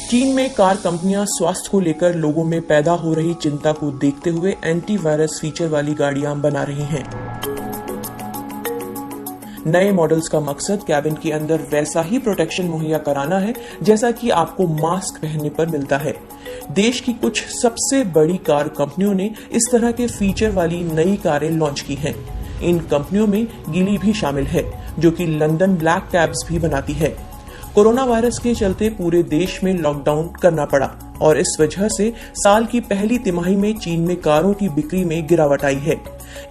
चीन में कार कंपनियां स्वास्थ्य को लेकर लोगों में पैदा हो रही चिंता को देखते हुए एंटीवायरस फीचर वाली गाड़ियां बना रही हैं। नए मॉडल्स का मकसद कैबिन के अंदर वैसा ही प्रोटेक्शन मुहैया कराना है जैसा कि आपको मास्क पहनने पर मिलता है। देश की कुछ सबसे बड़ी कार कंपनियों ने इस तरह के फीचर वाली नई कारें लॉन्च की हैं। इन कंपनियों में गीली भी शामिल है, जो कि लंदन ब्लैक कैब्स भी बनाती है। कोरोना वायरस के चलते पूरे देश में लॉकडाउन करना पड़ा और इस वजह से साल की पहली तिमाही में चीन में कारों की बिक्री में गिरावट आई है।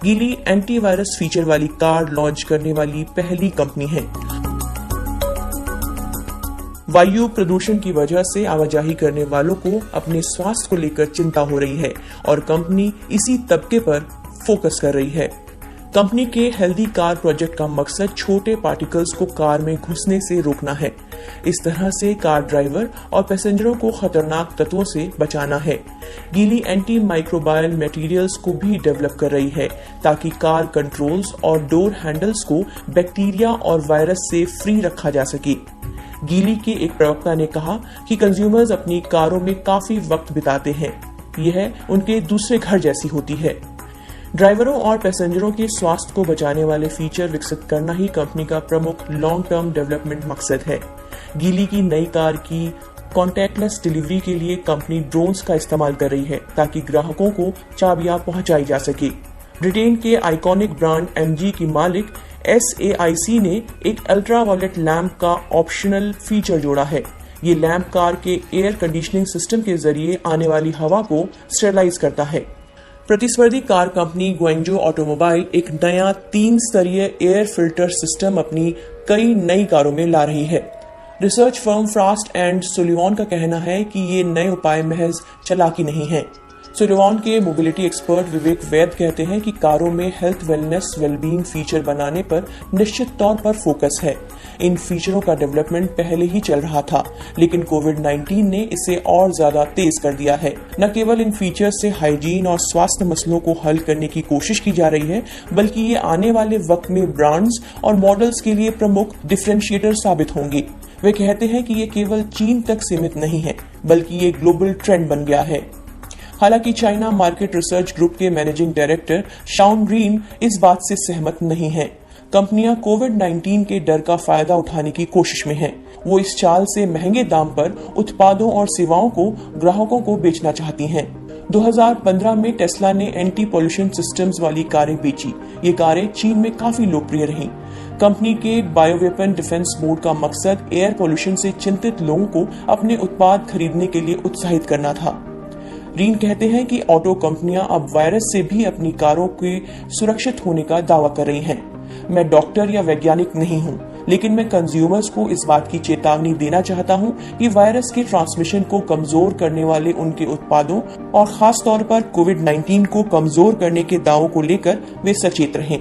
गीली एंटीवायरस फीचर वाली कार लॉन्च करने वाली पहली कंपनी है। वायु प्रदूषण की वजह से आवाजाही करने वालों को अपने स्वास्थ्य को लेकर चिंता हो रही है और कंपनी इसी तबके पर फोकस कर रही है। कंपनी के हेल्दी कार प्रोजेक्ट का मकसद छोटे पार्टिकल्स को कार में घुसने से रोकना है। इस तरह से कार ड्राइवर और पैसेंजरों को खतरनाक तत्वों से बचाना है। गीली एंटी माइक्रोबायल मटेरियल्स को भी डेवलप कर रही है ताकि कार कंट्रोल्स और डोर हैंडल्स को बैक्टीरिया और वायरस से फ्री रखा जा सके। गीली के एक प्रवक्ता ने कहा कि कंज्यूमर्स अपनी कारों में काफी वक्त बिताते हैं। यह उनके दूसरे घर जैसी होती है। ड्राइवरों और पैसेंजरों के स्वास्थ्य को बचाने वाले फीचर विकसित करना ही कंपनी का प्रमुख लॉन्ग टर्म डेवलपमेंट मकसद है। गीली की नई कार की कॉन्टैक्टलेस डिलीवरी के लिए कंपनी ड्रोन्स का इस्तेमाल कर रही है ताकि ग्राहकों को चाबियां पहुंचाई जा सके। ब्रिटेन के आइकॉनिक ब्रांड MG की मालिक SAIC ने एक अल्ट्रावायलेट लैंप का ऑप्शनल फीचर जोड़ा है। ये लैंप कार के एयर कंडीशनिंग सिस्टम के जरिए आने वाली हवा को स्टेरलाइज करता है। प्रतिस्पर्धी कार कंपनी ग्वेंजो ऑटोमोबाइल एक नया 3 स्तरीय एयर फिल्टर सिस्टम अपनी कई नई कारों में ला रही है। Research firm Frost and Sullivan का कहना है कि ये नए उपाय महज चालाकी नहीं है। सुलिवान के मोबिलिटी एक्सपर्ट विवेक वैद कहते हैं कि कारों में हेल्थ वेलनेस वेलबींग फीचर बनाने पर निश्चित तौर पर फोकस है। इन फीचरों का डेवलपमेंट पहले ही चल रहा था, लेकिन कोविड-19 ने इसे और ज्यादा तेज कर दिया है। न केवल इन फीचर्स से हाइजीन और स्वास्थ्य मसलों को हल करने की कोशिश की जा रही है, बल्कि ये आने वाले वक्त में ब्रांड्स और मॉडल्स के लिए प्रमुख डिफरेंशिएटर साबित होंगे। वे कहते हैं कि ये केवल चीन तक सीमित नहीं है, बल्कि ये ग्लोबल ट्रेंड बन गया है। हालांकि चाइना मार्केट रिसर्च ग्रुप के मैनेजिंग डायरेक्टर शाओन ग्रीन इस बात से सहमत नहीं है। कंपनियां कोविड-19 के डर का फायदा उठाने की कोशिश में हैं। वो इस चाल से महंगे दाम पर उत्पादों और सेवाओं को ग्राहकों को बेचना चाहती हैं। 2015 में टेस्ला ने एंटी पॉल्यूशन सिस्टम्स वाली कारें बेची। ये कारें चीन में काफी लोकप्रिय रहीं। कंपनी के बायोवेपन डिफेंस बोर्ड का मकसद एयर पॉल्यूशन से चिंतित लोगों को अपने उत्पाद खरीदने के लिए उत्साहित करना था। रीन कहते हैं कि ऑटो कंपनियां अब वायरस से भी अपनी कारों के सुरक्षित होने का दावा कर रही हैं। मैं डॉक्टर या वैज्ञानिक नहीं हूं, लेकिन मैं कंज्यूमर्स को इस बात की चेतावनी देना चाहता हूं कि वायरस के ट्रांसमिशन को कमजोर करने वाले उनके उत्पादों और खास तौर पर कोविड-19 को कमजोर करने के दावों को लेकर वे सचेत रहें।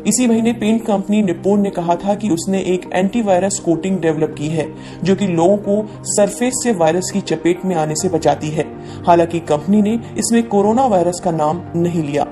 इसी महीने पेंट कंपनी निप्पॉन ने कहा था कि उसने एक एंटीवायरस कोटिंग डेवलप की है जो कि लोगों को सरफेस से वायरस की चपेट में आने से बचाती है। हालांकि कंपनी ने इसमें कोरोना वायरस का नाम नहीं लिया।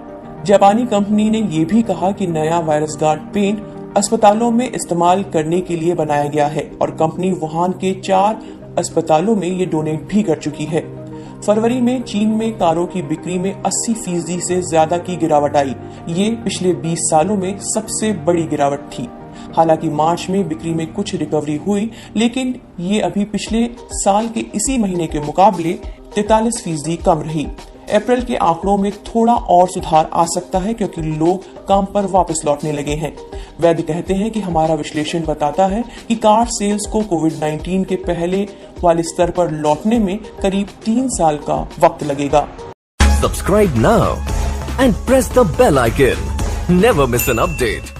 जापानी कंपनी ने यह भी कहा कि नया वायरस गार्ड पेंट अस्पतालों में इस्तेमाल करने के लिए बनाया गया है और कंपनी वुहान के 4 अस्पतालों में ये डोनेट भी कर चुकी है। फरवरी में चीन में कारों की बिक्री में 80% से ज्यादा की गिरावट आई। ये पिछले 20 सालों में सबसे बड़ी गिरावट थी। हालांकि मार्च में बिक्री में कुछ रिकवरी हुई, लेकिन ये अभी पिछले साल के इसी महीने के मुकाबले 43% कम रही। अप्रैल के आंकड़ों में थोड़ा और सुधार आ सकता है क्योंकि लोग काम पर वापस लौटने लगे हैं। वैद्य कहते हैं कि हमारा विश्लेषण बताता है कि कार सेल्स को कोविड-19 के पहले वाले स्तर पर लौटने में करीब 3 साल का वक्त लगेगा। Subscribe now and press the bell icon. Never miss an update.